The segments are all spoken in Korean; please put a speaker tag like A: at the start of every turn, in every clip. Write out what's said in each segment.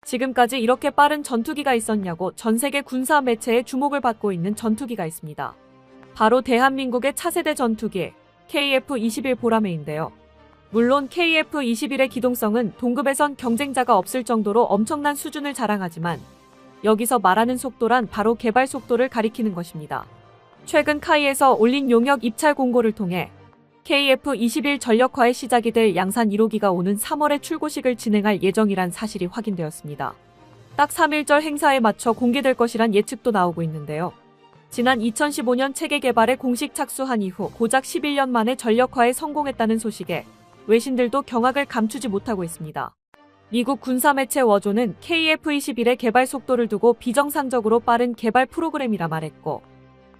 A: 지금까지 이렇게 빠른 전투기가 있었냐고 전 세계 군사 매체의 주목을 받고 있는 전투기가 있습니다. 바로 대한민국의 차세대 전투기 KF-21 보라매인데요. 물론 KF-21의 기동성은 동급에선 경쟁자가 없을 정도로 엄청난 수준을 자랑하지만 여기서 말하는 속도란 바로 개발 속도를 가리키는 것입니다. 최근 카이에서 올린 용역 입찰 공고를 통해 KF-21 전력화의 시작이 될 양산 1호기가 오는 3월에 출고식을 진행할 예정이란 사실이 확인되었습니다. 딱 3.1절 행사에 맞춰 공개될 것이란 예측도 나오고 있는데요. 지난 2015년 체계 개발에 공식 착수한 이후 고작 11년 만에 전력화에 성공했다는 소식에 외신들도 경악을 감추지 못하고 있습니다. 미국 군사매체 워조는 KF-21의 개발 속도를 두고 비정상적으로 빠른 개발 프로그램이라 말했고,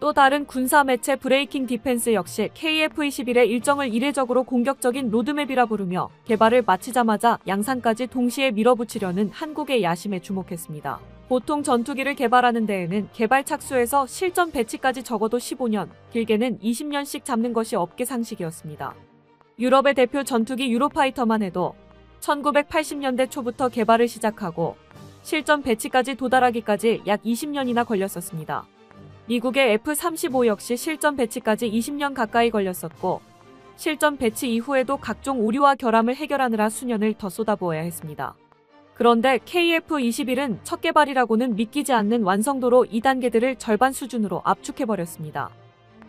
A: 또 다른 군사매체 브레이킹 디펜스 역시 KF-21의 일정을 이례적으로 공격적인 로드맵이라 부르며 개발을 마치자마자 양산까지 동시에 밀어붙이려는 한국의 야심에 주목했습니다. 보통 전투기를 개발하는 데에는 개발 착수에서 실전 배치까지 적어도 15년, 길게는 20년씩 잡는 것이 업계 상식이었습니다. 유럽의 대표 전투기 유로파이터만 해도 1980년대 초부터 개발을 시작하고 실전 배치까지 도달하기까지 약 20년이나 걸렸었습니다. 미국의 F-35 역시 실전 배치까지 20년 가까이 걸렸었고 실전 배치 이후에도 각종 오류와 결함을 해결하느라 수년을 더 쏟아부어야 했습니다. 그런데 KF-21은 첫 개발이라고는 믿기지 않는 완성도로 2단계들을 절반 수준으로 압축해버렸습니다.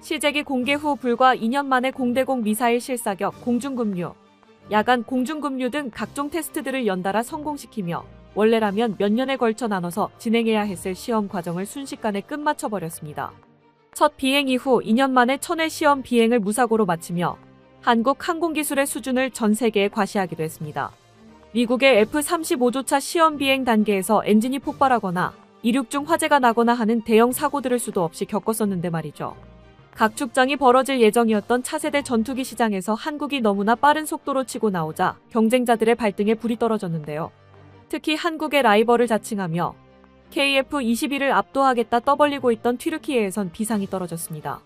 A: 시제기 공개 후 불과 2년 만에 공대공 미사일 실사격, 공중급류, 야간 공중급류 등 각종 테스트들을 연달아 성공시키며 원래라면 몇 년에 걸쳐 나눠서 진행해야 했을 시험 과정을 순식간에 끝마쳐버렸습니다. 첫 비행 이후 2년 만에 천회 시험 비행을 무사고로 마치며 한국 항공기술의 수준을 전 세계에 과시하기도 했습니다. 미국의 F-35조차 시험 비행 단계에서 엔진이 폭발하거나 이륙 중 화재가 나거나 하는 대형 사고들을 수도 없이 겪었었는데 말이죠. 각 축장이 벌어질 예정이었던 차세대 전투기 시장에서 한국이 너무나 빠른 속도로 치고 나오자 경쟁자들의 발등에 불이 떨어졌는데요. 특히 한국의 라이벌을 자칭하며 KF-21을 압도하겠다 떠벌리고 있던 튀르키예에선 비상이 떨어졌습니다.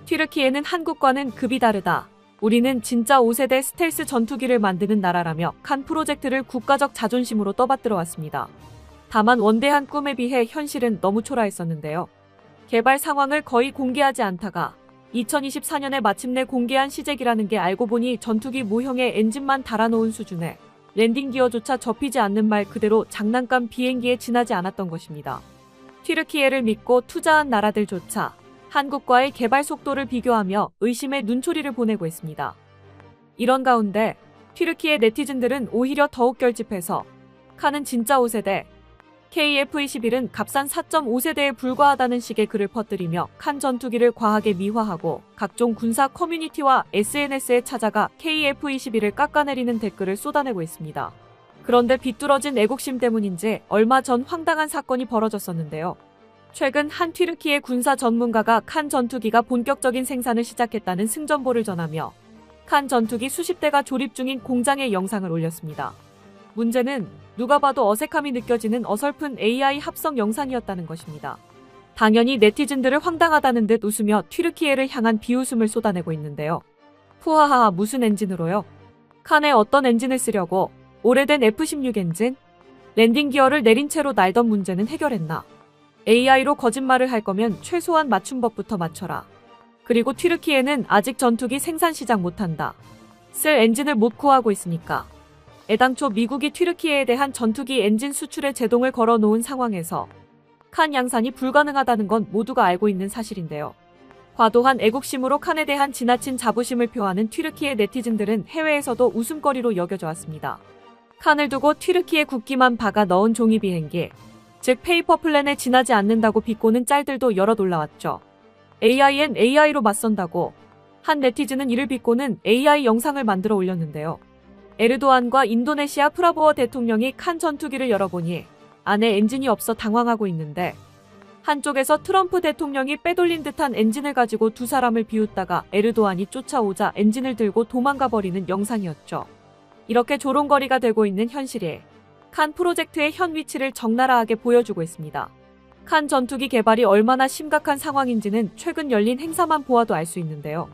A: 튀르키예는 한국과는 급이 다르다. 우리는 진짜 5세대 스텔스 전투기를 만드는 나라라며 칸 프로젝트를 국가적 자존심으로 떠받들어 왔습니다. 다만 원대한 꿈에 비해 현실은 너무 초라했었는데요. 개발 상황을 거의 공개하지 않다가 2024년에 마침내 공개한 시제기라는 게 알고 보니 전투기 모형에 엔진만 달아놓은 수준에 랜딩 기어조차 접히지 않는 말 그대로 장난감 비행기에 지나지 않았던 것입니다. 튀르키예를 믿고 투자한 나라들조차 한국과의 개발 속도를 비교하며 의심의 눈초리를 보내고 있습니다. 이런 가운데 튀르키예 네티즌들은 오히려 더욱 결집해서 칸은 진짜 5세대, KF-21은 값싼 4.5세대에 불과하다는 식의 글을 퍼뜨리며 칸 전투기를 과하게 미화하고 각종 군사 커뮤니티와 SNS에 찾아가 KF-21을 깎아내리는 댓글을 쏟아내고 있습니다. 그런데 비뚤어진 애국심 때문인지 얼마 전 황당한 사건이 벌어졌었는데요. 최근 한 튀르키예 군사 전문가가 칸 전투기가 본격적인 생산을 시작했다는 승전보를 전하며 칸 전투기 수십 대가 조립 중인 공장의 영상을 올렸습니다. 문제는 누가 봐도 어색함이 느껴지는 어설픈 AI 합성 영상이었다는 것입니다. 당연히 네티즌들을 황당하다는 듯 웃으며 튀르키예를 향한 비웃음을 쏟아내고 있는데요. 후하하 무슨 엔진으로요? 칸에 어떤 엔진을 쓰려고? 오래된 F-16 엔진? 랜딩 기어를 내린 채로 날던 문제는 해결했나? AI로 거짓말을 할 거면 최소한 맞춤법부터 맞춰라. 그리고 튀르키예는 아직 전투기 생산 시작 못한다. 쓸 엔진을 못 구하고 있으니까. 애당초 미국이 튀르키예에 대한 전투기 엔진 수출에 제동을 걸어놓은 상황에서 칸 양산이 불가능하다는 건 모두가 알고 있는 사실인데요. 과도한 애국심으로 칸에 대한 지나친 자부심을 표하는 튀르키예 네티즌들은 해외에서도 웃음거리로 여겨져 왔습니다. 칸을 두고 튀르키예 국기만 박아 넣은 종이 비행기, 즉 페이퍼 플랜에 지나지 않는다고 비꼬는 짤들도 여럿 올라왔죠. AI엔 AI로 맞선다고 한 네티즌은 이를 비꼬는 AI 영상을 만들어 올렸는데요. 에르도안과 인도네시아 프라보어 대통령이 칸 전투기를 열어보니 안에 엔진이 없어 당황하고 있는데 한쪽에서 트럼프 대통령이 빼돌린 듯한 엔진을 가지고 두 사람을 비웃다가 에르도안이 쫓아오자 엔진을 들고 도망가 버리는 영상이었죠. 이렇게 조롱거리가 되고 있는 현실이 칸 프로젝트의 현 위치를 적나라하게 보여주고 있습니다. 칸 전투기 개발이 얼마나 심각한 상황인지는 최근 열린 행사만 보아도 알 수 있는데요.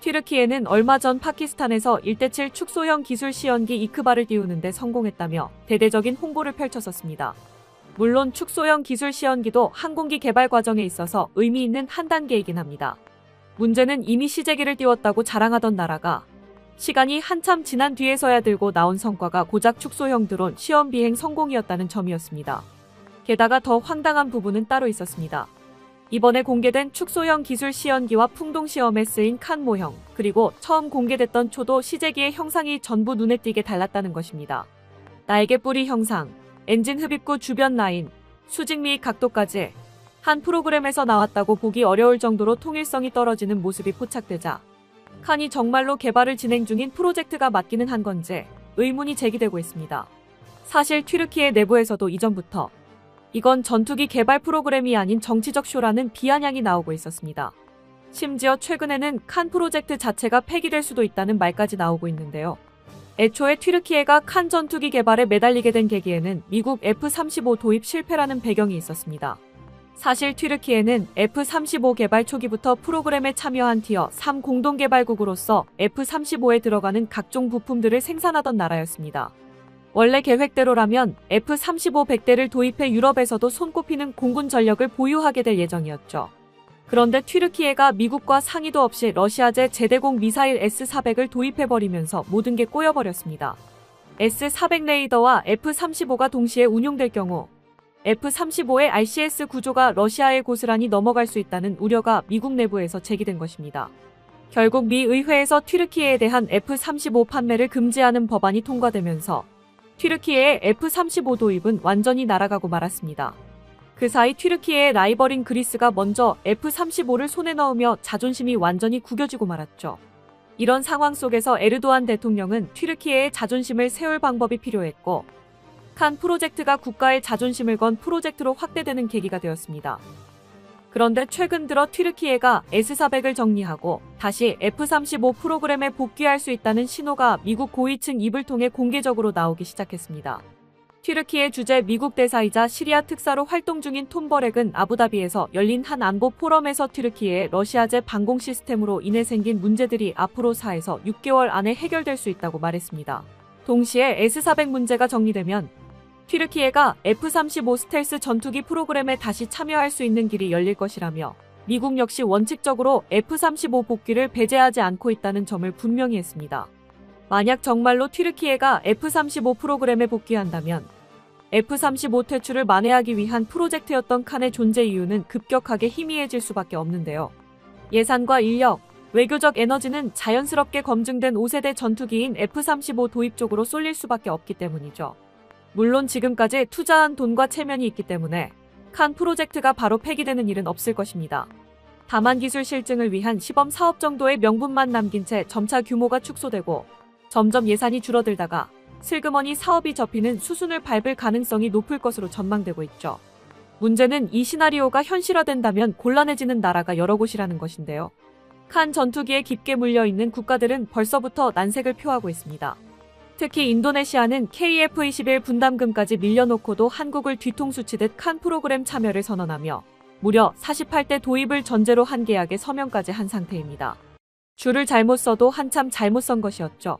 A: 튀르키예는 얼마 전 파키스탄에서 1대7 축소형 기술 시연기 이크바를 띄우는 데 성공했다며 대대적인 홍보를 펼쳤었습니다. 물론 축소형 기술 시연기도 항공기 개발 과정에 있어서 의미 있는 한 단계이긴 합니다. 문제는 이미 시제기를 띄웠다고 자랑하던 나라가 시간이 한참 지난 뒤에서야 들고 나온 성과가 고작 축소형 드론 시험 비행 성공이었다는 점이었습니다. 게다가 더 황당한 부분은 따로 있었습니다. 이번에 공개된 축소형 기술 시연기와 풍동 시험에 쓰인 칸 모형, 그리고 처음 공개됐던 초도 시제기의 형상이 전부 눈에 띄게 달랐다는 것입니다. 날개 뿌리 형상, 엔진 흡입구 주변 라인, 수직 및 각도까지 한 프로그램에서 나왔다고 보기 어려울 정도로 통일성이 떨어지는 모습이 포착되자 칸이 정말로 개발을 진행 중인 프로젝트가 맞기는 한 건지 의문이 제기되고 있습니다. 사실 튀르키예 내부에서도 이전부터 이건 전투기 개발 프로그램이 아닌 정치적 쇼라는 비아냥이 나오고 있었습니다. 심지어 최근에는 칸 프로젝트 자체가 폐기될 수도 있다는 말까지 나오고 있는데요. 애초에 튀르키예가 칸 전투기 개발에 매달리게 된 계기에는 미국 F-35 도입 실패라는 배경이 있었습니다. 사실 튀르키예는 F-35 개발 초기부터 프로그램에 참여한 티어 3 공동개발국으로서 F-35에 들어가는 각종 부품들을 생산하던 나라였습니다. 원래 계획대로라면 F-35 100대를 도입해 유럽에서도 손꼽히는 공군 전력을 보유하게 될 예정이었죠. 그런데 튀르키예가 미국과 상의도 없이 러시아제 제대공 미사일 S-400을 도입해버리면서 모든 게 꼬여버렸습니다. S-400 레이더와 F-35가 동시에 운용될 경우 F-35의 RCS 구조가 러시아의 고스란히 넘어갈 수 있다는 우려가 미국 내부에서 제기된 것입니다. 결국 미 의회에서 튀르키예에 대한 F-35 판매를 금지하는 법안이 통과되면서 튀르키예의 F-35 도입은 완전히 날아가고 말았습니다. 그 사이 튀르키예의 라이벌인 그리스가 먼저 F-35를 손에 넣으며 자존심이 완전히 구겨지고 말았죠. 이런 상황 속에서 에르도안 대통령은 튀르키예의 자존심을 세울 방법이 필요했고 칸 프로젝트가 국가의 자존심을 건 프로젝트로 확대되는 계기가 되었습니다. 그런데 최근 들어 튀르키예가 S-400을 정리하고 다시 F-35 프로그램에 복귀할 수 있다는 신호가 미국 고위층 입을 통해 공개적으로 나오기 시작했습니다. 튀르키예 주재 미국 대사이자 시리아 특사로 활동 중인 톰 버렉은 아부다비에서 열린 한 안보 포럼에서 튀르키예의 러시아제 방공 시스템으로 인해 생긴 문제들이 앞으로 4에서 6개월 안에 해결될 수 있다고 말했습니다. 동시에 S-400 문제가 정리되면 튀르키예가 F-35 스텔스 전투기 프로그램에 다시 참여할 수 있는 길이 열릴 것이라며 미국 역시 원칙적으로 F-35 복귀를 배제하지 않고 있다는 점을 분명히 했습니다. 만약 정말로 튀르키예가 F-35 프로그램에 복귀한다면 F-35 퇴출을 만회하기 위한 프로젝트였던 칸의 존재 이유는 급격하게 희미해질 수밖에 없는데요. 예산과 인력, 외교적 에너지는 자연스럽게 검증된 5세대 전투기인 F-35 도입 쪽으로 쏠릴 수밖에 없기 때문이죠. 물론 지금까지 투자한 돈과 체면이 있기 때문에 칸 프로젝트가 바로 폐기되는 일은 없을 것입니다. 다만 기술 실증을 위한 시범 사업 정도의 명분만 남긴 채 점차 규모가 축소되고 점점 예산이 줄어들다가 슬그머니 사업이 접히는 수순을 밟을 가능성이 높을 것으로 전망되고 있죠. 문제는 이 시나리오가 현실화된다면 곤란해지는 나라가 여러 곳이라는 것인데요. 칸 전투기에 깊게 물려있는 국가들은 벌써부터 난색을 표하고 있습니다. 특히 인도네시아는 KF-21 분담금까지 밀려놓고도 한국을 뒤통수 치듯 칸 프로그램 참여를 선언하며 무려 48대 도입을 전제로 한 계약에 서명까지 한 상태입니다. 줄을 잘못 써도 한참 잘못 선 것이었죠.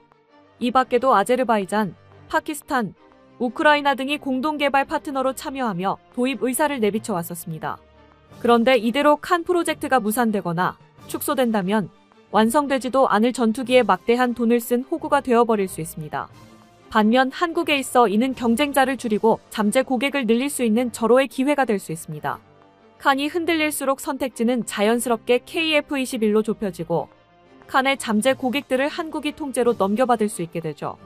A: 이 밖에도 아제르바이잔, 파키스탄, 우크라이나 등이 공동개발 파트너로 참여하며 도입 의사를 내비쳐 왔었습니다. 그런데 이대로 칸 프로젝트가 무산되거나 축소된다면 완성되지도 않을 전투기에 막대한 돈을 쓴 호구가 되어버릴 수 있습니다. 반면 한국에 있어 이는 경쟁자를 줄이고 잠재 고객을 늘릴 수 있는 절호의 기회가 될 수 있습니다. 칸이 흔들릴수록 선택지는 자연스럽게 KF-21로 좁혀지고 칸의 잠재 고객들을 한국이 통째로 넘겨받을 수 있게 되죠.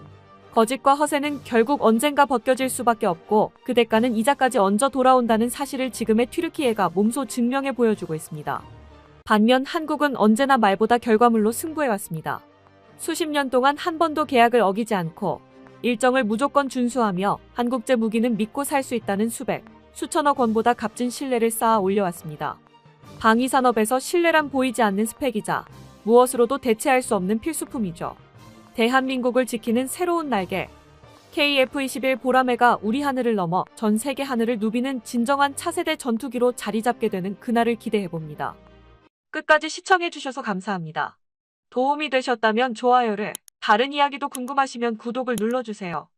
A: 거짓과 허세는 결국 언젠가 벗겨질 수밖에 없고 그 대가는 이자까지 얹어 돌아온다는 사실을 지금의 튀르키예가 몸소 증명해 보여주고 있습니다. 반면 한국은 언제나 말보다 결과물로 승부해왔습니다. 수십 년 동안 한 번도 계약을 어기지 않고 일정을 무조건 준수하며 한국제 무기는 믿고 살 수 있다는 수천억 원보다 값진 신뢰를 쌓아 올려왔습니다. 방위산업에서 신뢰란 보이지 않는 스펙이자 무엇으로도 대체할 수 없는 필수품이죠. 대한민국을 지키는 새로운 날개 KF-21 보라매가 우리 하늘을 넘어 전 세계 하늘을 누비는 진정한 차세대 전투기로 자리 잡게 되는 그날을 기대해봅니다. 끝까지 시청해주셔서 감사합니다. 도움이 되셨다면 좋아요를, 다른 이야기도 궁금하시면 구독을 눌러주세요.